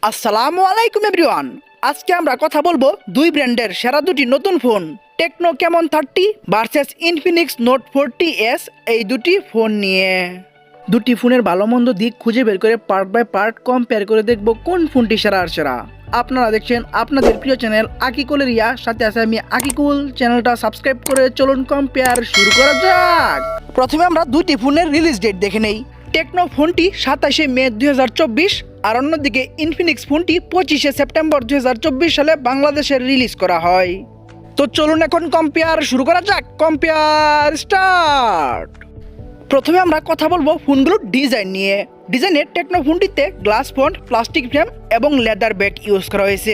আসসালামু আলাইকুম এভরিওয়ান। আজকে আমরা কথা বলবো দুই ব্র্যান্ডের সেরা দুটি নতুন phone, techno Camon 30 versus Infinix note 40s, এই দুটি ফোন নিয়ে। দুটি ফোনের ভালো মন্দ দিক খুঁজে বের করে পার্ট বাই পার্ট কম্পেয়ার করে দেখব কোন ফোনটি সেরা আর সেরা। আপনারা দেখছেন আপনাদের প্রিয় চ্যানেল আকিকুল এরিয়া, সাথে আছে আমি আকিকুল। চ্যানেলটা সাবস্ক্রাইব করে চলুন কম্পেয়ার শুরু করা যাক। প্রথমে আমরা দুটি ফোনের রিলিজ ডেট দেখে নেই। টেকনো ফোনটি 27শে মে 2024, আর অন্যদিকে ইনফিনিক্স ফোনটি 25শে সেপ্টেম্বর 2024 সালে বাংলাদেশে রিলিজ করা হয়। তো চলুন এখন কম্পেয়ার শুরু করা যাক। Compare start. প্রথমে আমরা কথা বলবো ফোনগুলোর ডিজাইন নিয়ে। ডিজাইনে টেকনো ফোনটিতে গ্লাস ফন্ট, প্লাস্টিক ফ্রেম এবং লেদার ব্যাগ ইউজ করা হয়েছে,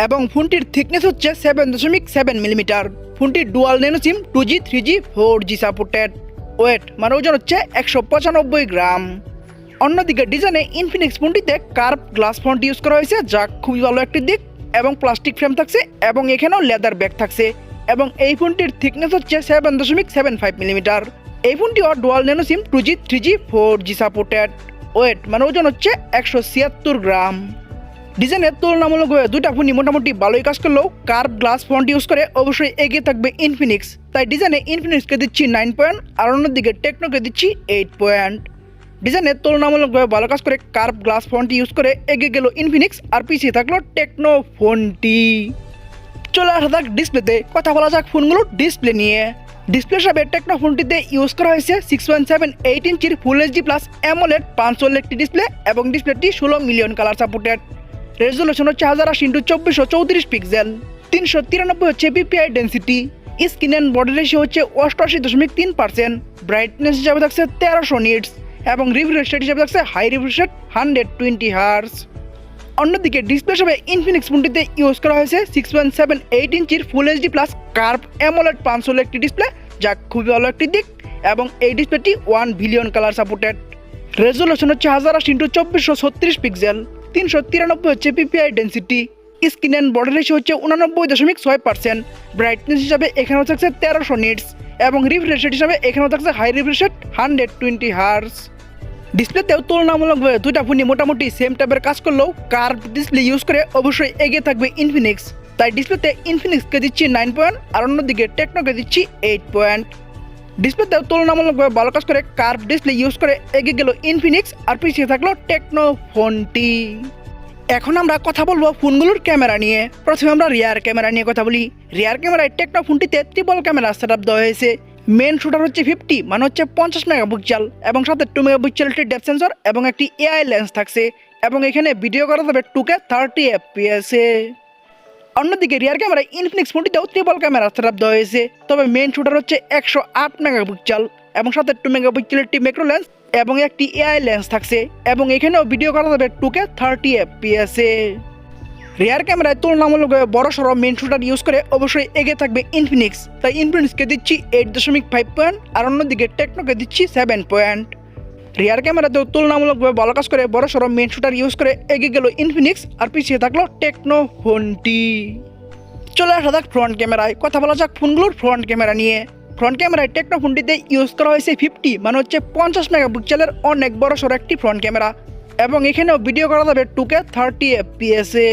এবং ফোনটির থিকনেস হচ্ছে 7.7 মিলিমিটার। ফোনটির dual nano SIM 2G 3G 4G supported. Weight মানে ওজন হচ্ছে 195 গ্রাম। অন্যদিকে ডিজাইনে ইনফিনিক্স ফোনটিতে কার্ভ গ্লাস ফন্ট ইউজ করা হয়েছে, যা খুবই ভালো একটি দিক, এবং প্লাস্টিক ফ্রেম থাকছে, এবং এখানেও লেদার ব্যাগ থাকছে, এবং এই ফোনটির থিকনেস হচ্ছে 7.75 মিলিমিটার। এই ফোনটিও dual nano SIM 2G 3G 4G supported. Weight মানে ওজন হচ্ছে 176 গ্রাম। ডিজাইনের তুলনামূলকভাবে দুইটা ফোনই মোটামুটি ভালোই কাজ করলেও কার্ভ গ্লাস ফন্ট ইউজ করে অবশ্যই এগিয়ে থাকবে ইনফিনিক্স। তাই ডিজাইনে ইনফিনিক্সকে দিচ্ছি 9 পয়েন্ট, আর অন্যদিকে টেকনোকে দিচ্ছি 8 পয়েন্ট। ডিজাইনের তুলনামূলকভাবে ভালো কাজ করে কার্ভ গ্লাস ফন্ট ইউজ করে এগিয়ে গেল ইনফিনিক্স, আর পিছিয়ে থাকলো টেকনো ফোনটি। চলে আসা যাক ডিসপ্লেতে। কথা বলা যাক ফোনগুলোর ডিসপ্লে নিয়ে। ডিসপ্লে হিসাবে টেকনো ফোনটিতে ইউজ করা হয়েছে 6.78 ইঞ্চির ফুল এইচডি প্লাস অ্যামোলেড 500 একটি ডিসপ্লে, এবং ডিসপ্লেটি 16 মিলিয়ন কালার সাপোর্টেড। রেজুলেশন হচ্ছে 1080x2434 পিক্সেল। 393 হচ্ছে PPI density. Screen and body ratio হচ্ছে 88.3%। ব্রাইটনেস হিসাবে থাকছে 1300 নিটস, এবং রিফ্রেশ রেট হিসাবে থাকছে হাই রিফ্রেশ রেট 120 হার্টজ। অন্যদিকে ডিসপ্লে হিসাবে ইনফিনিক্স ফোনটিতে ইউজ করা হয়েছে 6.78 ইঞ্চির full HD plus curve AMOLED 500 একটি ডিসপ্লে, যা খুবই ভালো একটি দিক, এবং এই ডিসপ্লেটি 1 বিলিয়ন কালার সাপোর্টেড। রেজুলেশন হচ্ছে 1080x2434 পিক্সেল। 393 হচ্ছে PPI density. Screen and body ratio হচ্ছে 89.6%। ব্রাইটনেস হিসাবে এখানেও থাকছে 1300 নিটস, এবং রিফ্রেশ রেট হিসাবে এখানেও থাকছে হাই রিফ্রেশ রেট 120 হার্টজ। ডিসপ্লেতেও তুলনামূলকভাবে দুইটা ফোনই মোটামুটি সেম টাইপের কাজ করলেও কার্ভ ডিসপ্লে ইউজ করে অবশ্যই এগিয়ে থাকবে ইনফিনিক্স। তাই ডিসপ্লেতে ইনফিনিক্সকে দিচ্ছি 9 পয়েন্ট, আর অন্যদিকে টেকনোকে দিচ্ছি 8 পয়েন্ট। ডিসপ্লেতেও তুলনামূলকভাবে ভালো কাজ করে কার্ভ ডিসপ্লে ইউজ করে এগিয়ে গেল ইনফিনিক্স, আর পিছিয়ে থাকলো টেকনো ফোনটি। এখন আমরা কথা বলবো ফোনগুলোর ক্যামেরা নিয়ে। প্রথমে আমরা রিয়ার ক্যামেরা নিয়ে কথা বলি। রিয়ার ক্যামেরায় টেকনো ফোনটিতে ট্রিপল ক্যামেরা সেটআপ দেওয়া হয়েছে। মেন শুটার হচ্ছে 50 মানে হচ্ছে 50 মেগাপিক্সেল, এবং সাথে 2 মেগাপিক্সেল একটি ডেপথ সেন্সর এবং একটি এআই লেন্স থাকছে, এবং এখানে ভিডিও করা যাবে 2K 30 FPS এ। অন্যদিকে রিয়ার ক্যামেরায় ইনফিনিক্স ফোনটিতেও ট্রিপল ক্যামেরা সেটআপ দেওয়া হয়েছে, তবে মেন শুটার হচ্ছে 108 মেগাপিক্সেল, এবং সাথে 2 মেগাপিক্সেল একটি ম্যাক্রো লেন্স এবং একটি এআই লেন্স থাকছে, এবং এখানেও ভিডিও করা যাবে 2K 30 FPS এ। রিয়ার ক্যামেরায় তুলনামূলকভাবে বড় সড়ো মেন শুটার ইউজ করে অবশ্যই এগিয়ে থাকবে ইনফিনিক্স। তাই ইনফিনিক্সকে দিচ্ছি 8.5 পয়েন্ট, আর অন্যদিকে টেকনোকে দিচ্ছি 7 পয়েন্ট। রিয়ার ক্যামেরাতেও তুলনামূলকভাবে ভালো কাজ করে বড় সড়ো মেন শুটার ইউজ করে এগিয়ে গেল ইনফিনিক্স, আর পিছিয়ে থাকলো টেকনো ফোনটি। চলে আসা যাক ফ্রন্ট ক্যামেরায়। কথা বলা যাক ফোনগুলোর ফ্রন্ট ক্যামেরা নিয়ে। ফ্রন্ট ক্যামেরায় টেকনো ফোনটিতে ইউজ করা হয়েছে 50 মানে হচ্ছে 50 মেগাপিক্সেলের অনেক বড় সড়ো একটি ফ্রন্ট ক্যামেরা, এবং এখানেও ভিডিও করা যাবে 2K 30 FPS এ।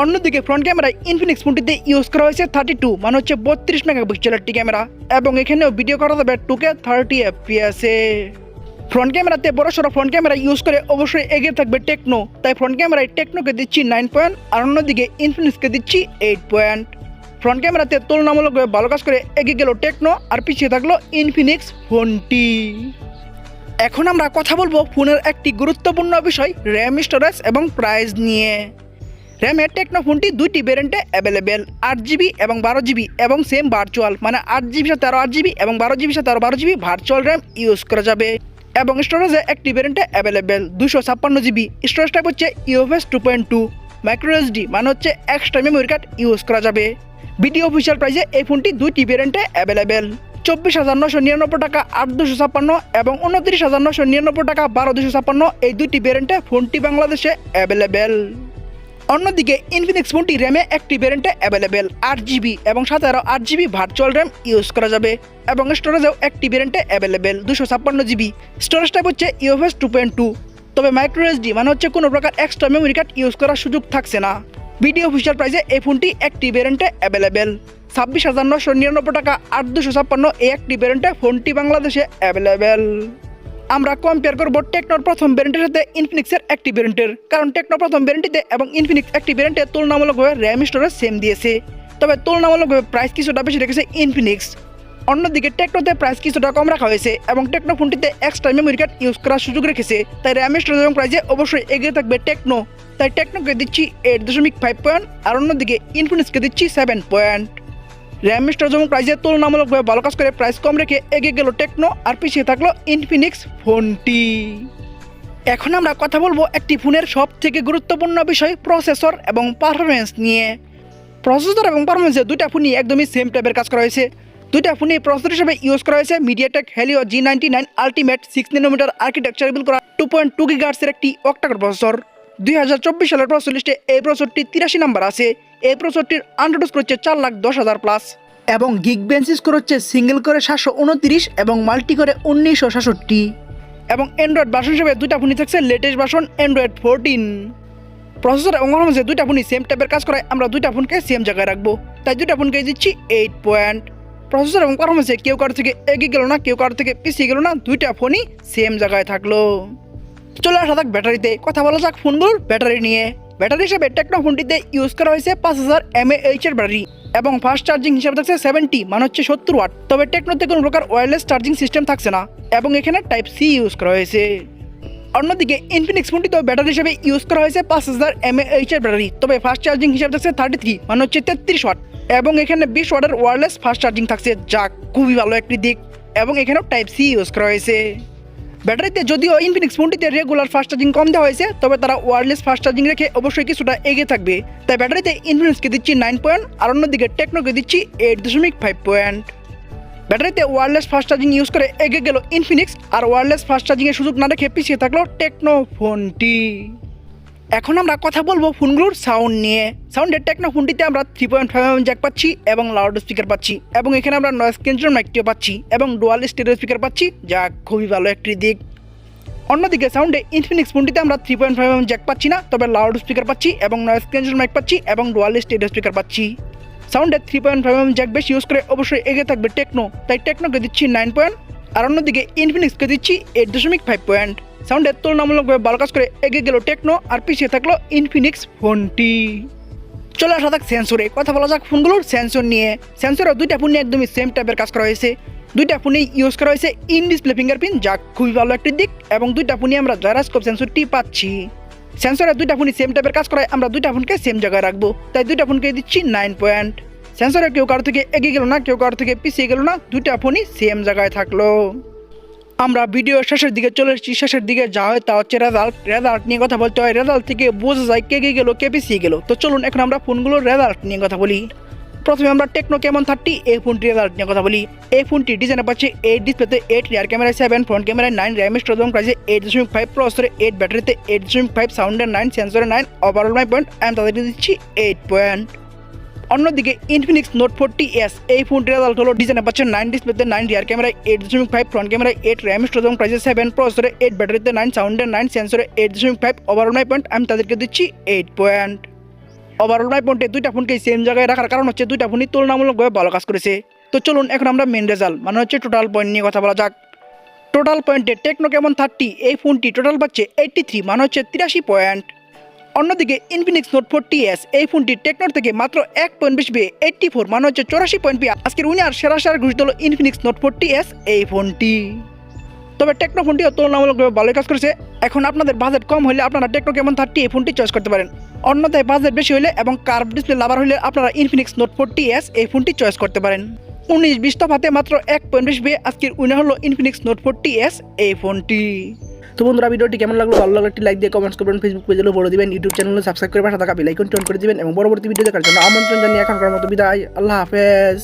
অন্যদিকে ফ্রন্ট ক্যামেরায় ইনফিনিক্স ফোনটিতে ইউজ করা হয়েছে 32 মানে হচ্ছে 32 মেগাপিক্সেলের একটি ক্যামেরা, এবং এখানেও ভিডিও করা যাবে 2K 30 FPS এ। ফ্রন্ট ক্যামেরাতে বড় সড়ো ফ্রন্ট ক্যামেরা ইউজ করে অবশ্যই এগিয়ে থাকবে টেকনো। তাই ফ্রন্ট ক্যামেরায় টেকনোকে দিচ্ছি 9 পয়েন্ট, আর অন্যদিকে ইনফিনিক্সকে দিচ্ছি 8 পয়েন্ট। ফ্রন্ট ক্যামেরাতে তুলনামূলকভাবে ভালো কাজ করে এগিয়ে গেল টেকনো, আর পিছিয়ে থাকলো ইনফিনিক্স ফোনটি। এখন আমরা কথা বলবো ফোনের একটি গুরুত্বপূর্ণ বিষয়, র্যাম, স্টোরেজ এবং প্রাইস নিয়ে। র্যামে টেকনো ফোনটি দুইটি ভ্যারিয়েন্টে অ্যাভেলেবেল, 8GB এবং 12GB, এবং সেম ভার্চুয়াল মানে 8GB সাথে আরও 8GB এবং 12GB সাথে আরও 12GB ভার্চুয়াল র্যাম ইউজ করা যাবে। এবং স্টোরেজে একটি ভ্যারিয়েন্টে অ্যাভেলেবেল 256GB। স্টোরেজ টাইপ হচ্ছে UFS 2.2। মাইক্রো এসডি মানে হচ্ছে এক্সট্রা মেমোরি কার্ড ইউজ করা যাবে। ভিডিও অফিসিয়াল প্রাইসে এই ফোনটি দুইটি ভ্যারিয়েন্টে অ্যাভেলেবেল, 24,999 টাকা 8,256 এবং 29,999 টাকা 12,256। এই দুইটি ভ্যারিয়েন্টে ফোনটি বাংলাদেশে অ্যাভেলেবেল। অন্যদিকে ইনফিনিক্স ফোনটি র্যামে একটি ভ্যারিয়েন্টে অ্যাভেলেবেল 8GB, এবং সাথে আরও 8GB ভার্চুয়াল র্যাম ইউজ করা যাবে, এবং স্টোরেজেও একটি ভ্যারিয়েন্টে অ্যাভেলেবেল 256GB। স্টোরেজ টাইপ হচ্ছে UFS 2.2। তবে মাইক্রো এসডি মানে হচ্ছে কোনো প্রকার এক্সট্রা মেমোরি কার্ড ইউজ করার সুযোগ থাকছে না। ভিডিও অফিসিয়াল প্রাইসে এই ফোনটি একটি ভ্যারিয়েন্টে অ্যাভেলেবেল 26,999 টাকা 8,256 এই একটি ভ্যারিয়েন্টে ফোনটি বাংলাদেশে অ্যাভেলেবেল। আমরা কম্পেয়ার করব টেকনোর প্রথম ভ্যারিয়েন্টের সাথে ইনফিনিক্সের একটি ভ্যারিয়েন্টের, কারণ টেকনো প্রথম ভ্যারিয়েন্টে এবং ইনফিনিক্স একটি ভ্যারিয়েন্টে তুলনামূলকভাবে র্যাম স্টোরেজ সেম দিয়েছে, তবে তুলনামূলকভাবে প্রাইস কিছুটা বেশি রেখেছে ইনফিনিক্স। অন্যদিকে টেকনোতে প্রাইস কিছুটা কম রাখা হয়েছে এবং টেকনো ফোনটিতে এক্সট্রা মেমোরি কার্ড ইউজ করার সুযোগ রেখেছে, তাই র্যাম স্টোরেজ এবং প্রাইসে অবশ্যই এগিয়ে থাকবে টেকনো। তাই টেকনোকে দিচ্ছি 8.5 পয়েন্ট আর অন্যদিকে ইনফিনিক্সকে দিচ্ছি 7 পয়েন্ট। র্যাম স্টোরেজ এবং প্রাইসে তুলনামূলকভাবে ভালো কাজ করে প্রাইস কম রেখে এগিয়ে গেল টেকনো আর পিছিয়ে থাকলো ইনফিনিক্স ফোনটি। এখন আমরা কথা বলবো একটি ফোনের সব থেকে গুরুত্বপূর্ণ বিষয় প্রসেসর এবং পারফরমেন্স নিয়ে। প্রসেসর এবং পারফরমেন্সে দুইটা ফোনই একদমই সেম টাইপের কাজ করা হয়েছে। দুইটা ফোনই প্রসেসর হিসেবে ইউজ করা হয়েছে MediaTek Helio G99 ultimate 6 nanometre architecture built করা 2.2 গিগাহার্টজের একটি অক্টাকোর প্রসেসর। 2024 সালের প্রসেসর লিস্টে এই প্রসেসরটি 83 নম্বর আছে। এই প্রসেসরটির আনরোড স্কোর হচ্ছে 4,10,000 প্লাস এবং গিগ বেঞ্চ স্কোর হচ্ছে সিঙ্গেল করে 729 এবং মাল্টি করে 1966 এবং অ্যান্ড্রয়েড ভার্সন হিসেবে দুইটা ফোনই থাকছে লেটেস্ট ভার্সন অ্যান্ড্রয়েড 14। প্রসেসর এবং পারফরমেন্সে দুইটা ফোনই সেম টাইপের কাজ করায় আমরা দুইটা ফোনকে সেম জায়গায় রাখবো, তাই দুইটা ফোনকে দিচ্ছি 8 পয়েন্ট। প্রসেসর এবং পারফরমেন্সে কেউ কারো থেকে এগিয়ে গেল না, কেউ কারো থেকে পিছিয়ে গেল না, দুইটা ফোনই সেম জায়গায় থাকলো। চলে আসা যাক ব্যাটারিতে, কথা বলা যাক ফোনগুলোর ব্যাটারি নিয়ে। ব্যাটারি হিসেবে টেকনো ফোনটিতে ইউজ করা হয়েছে 5000 mAh এর ব্যাটারি এবং ফাস্ট চার্জিং হিসেবে থাকছে 70 মানে হচ্ছে 70 ওয়াট। তবে টেকনোতে কোনো প্রকার ওয়্যারলেস চার্জিং সিস্টেম থাকছে না এবং এখানে টাইপ সি ইউজ করা হয়েছে। অন্যদিকে ইনফিনিক্স ফোনটিতে ব্যাটারি হিসেবে ইউজ করা হয়েছে 5000 mAh এর ব্যাটারি, তবে ফাস্ট চার্জিং হিসেবে থাকছে 33 মানে হচ্ছে 33 ওয়াট এবং এখানে 20 ওয়াটের ওয়্যারলেস ফাস্ট চার্জিং থাকছে, যা খুবই ভালো একটি দিক এবং এখানেও টাইপ সি ইউজ করা হয়েছে। ব্যাটারিতে যদিও ইনফিনিক্স ফোনটিতে রেগুলার ফাস্ট চার্জিং কম দেওয়া হয়েছে, তবে তারা ওয়্যারলেস ফাস্ট চার্জিং রেখে অবশ্যই কিছুটা এগিয়ে থাকবে, তাই ব্যাটারিতে ইনফিনিক্সকে দিচ্ছি 9 পয়েন্ট আর অন্যদিকে টেকনোকে দিচ্ছি 8.5 পয়েন্ট। ব্যাটারিতে ওয়্যারলেস ফাস্ট চার্জিং ইউজ করে এগিয়ে গেল ইনফিনিক্স আর ওয়্যারলেস ফাস্ট চার্জিংয়ের সুযোগ না রেখে পিছিয়ে থাকলো টেকনো ফোনটি। এখন আমরা কথা বলবো ফোনগুলোর সাউন্ড নিয়ে। সাউন্ডের টেকনো ফোনটিতে আমরা 3.5mm জ্যাক পাচ্ছি এবং লাউড স্পিকার পাচ্ছি এবং এখানে আমরা নয়েজ ক্যান্সেল মাইকটিও পাচ্ছি এবং ডুয়াল স্টেরিও স্পিকার পাচ্ছি, যা খুবই ভালো একটি দিক। অন্যদিকে সাউন্ডে ইনফিনিক্স ফোনটিতে আমরা 3.5mm জ্যাক পাচ্ছি না, তবে লাউড স্পিকার পাচ্ছি এবং নয়েজ ক্যান্সেল মাইক পাচ্ছি এবং ডুয়াল স্টেরিও স্পিকার পাচ্ছি। সাউন্ডে 3.5mm জ্যাক বেশি ইউজ করে অবশ্যই এগিয়ে থাকবে টেকনো, তাই টেকনোকে দিচ্ছি 9 পয়েন্ট আর অন্যদিকে ইনফিনিক্সকে দিচ্ছি 8.5 পয়েন্ট। সাউন্ডের তুলনামূলকভাবে ভালো কাজ করে এগিয়ে গেল টেকনো আর পিছিয়ে থাকলো ইনফিনিক্স ফোনটি। চলে আসা যাক সেন্সরে, কথা বলা যাক ফোনগুলোর সেন্সর নিয়ে। সেন্সরের দুইটা ফোনে একদমই সেম টাইপের কাজ করা হয়েছে। দুইটা ফোনেই ইউজ করা হয়েছে ইন ডিসপ্লে ফিঙ্গারপ্রিন্ট, যা খুবই ভালো একটি দিক এবং দুইটা ফোনে আমরা জাইরোস্কোপ সেন্সরটি পাচ্ছি। সেন্সরের দুইটা ফোনই সেম টাইপের কাজ করায় আমরা দুইটা ফোনকে সেম জায়গায় রাখবো, তাই দুইটা ফোনকে দিচ্ছি 9 পয়েন্ট। সেন্সরে কেউ কারো থেকে এগিয়ে গেল না, কেউ কারো থেকে পিছিয়ে গেল না, দুইটা ফোনই সেম জায়গায় থাকলো। আমরা ভিডিও শেষের দিকে চলে এসেছি, শেষের দিকে যা হয় তা হচ্ছে রেজাল্ট নিয়ে কথা বলতে হয়। রেজাল্ট থেকে বোঝা যায় কে এগিয়ে গেল কে পিছিয়ে গেল। তো চলুন এখন আমরা ফোনগুলোর রেজাল্ট নিয়ে কথা বলি। প্রথমে আমরা টেকনো কেমন 30 এই ফোনটির রেজাল্ট নিয়ে কথা বলি। এই ফোনটি ডিজাইনে পাচ্ছে 8 ডিসপ্লেতে 8, রিয়ার ক্যামেরায় 7, ফ্রন্ট ক্যামেরায় 9, র্যাম স্টোরেজ এবং প্রাইসে 8.5, প্রসেসরে 8, ব্যাটারিতে 8.5, সাউন্ডের 9, সেন্সরে 9, ওভারঅল 9 পয়েন্ট। আমি তাদেরকে দিচ্ছি 8 পয়েন্ট। অন্যদিকে ইনফিনিক্স নোট 40s এই ফোনটির রেজাল্ট হলো ডিজাইনে পাচ্ছে 9 ডিসপ্লেতে 9, রিয়ার ক্যামেরায় 8.5, ফ্রন্ট ক্যামেরায় 8, র্যাম স্টোরেজ এবং প্রাইসে 7, প্রসেসরে 8, ব্যাটারিতে 9, সাউন্ডের 9, সেন্সরে 8.5, ওভারঅল 9 পয়েন্ট। আমি তাদেরকে দিচ্ছি 8 পয়েন্ট। ওভারঅল 9 পয়েন্টে দুইটা ফোনকে সেম জায়গায় রাখার কারণ হচ্ছে দুইটা ফোনই তুলনামূলকভাবে ভালো কাজ করেছে। তো চলুন এখন আমরা মেন রেজাল্ট মানে হচ্ছে টোটাল পয়েন্ট নিয়ে কথা বলা যাক। টোটাল পয়েন্টে টেকনো কেমন 30 এই ফোনটি টোটাল পাচ্ছে 83 মানে হচ্ছে 83 পয়েন্ট। অন্যদিকে ইনফিনিক্স নোট 40s এই ফোনটি টেকনোর থেকে মাত্র 1 পয়েন্ট বেশি পেয়ে 84 মানে হচ্ছে 84 পয়েন্ট পেয়ে আজকের উইনার সেরা ঘোষিত হলো ইনফিনিক্স নোট 40s এই ফোনটি। তবে টেকনো ফোনটিও তুলনামূলকভাবে ভালো কাজ করেছে। এখন আপনাদের বাজেট কম হলে আপনারা টেকনো কেমন 30 এই ফোনটি চয়েস করতে পারেন। অন্যথায় বাজেট বেশি হলে এবং কার্ভ ডিসপ্লে লাভার হলে আপনারা ইনফিনিক্স নোট 40s এই ফোনটি চয়েস করতে পারেন। 19-20 তফাতে মাত্র 1 পয়েন্ট বেশি পেয়ে আজকের উইনার হলো ইনফিনিক্স নোট 40s এই ফোনটি। তো বন্ধুরা ভিডিওটি কেমন লাগলো, ভালো লাগলে একটি লাইক দিয়ে কমেন্টস করবেন, ফেসবুক পেজে ফলো দিবেন, ইউটিউব চ্যানেলে সাবস্ক্রাইব করে পাশে থাকা বেল আইকনটি অন করে দিবেন এবং পরবর্তী ভিডিও দেখার জন্য আমন্ত্রণ জানিয়ে এখনকার মতো বিদায়। আল্লাহ হাফেজ।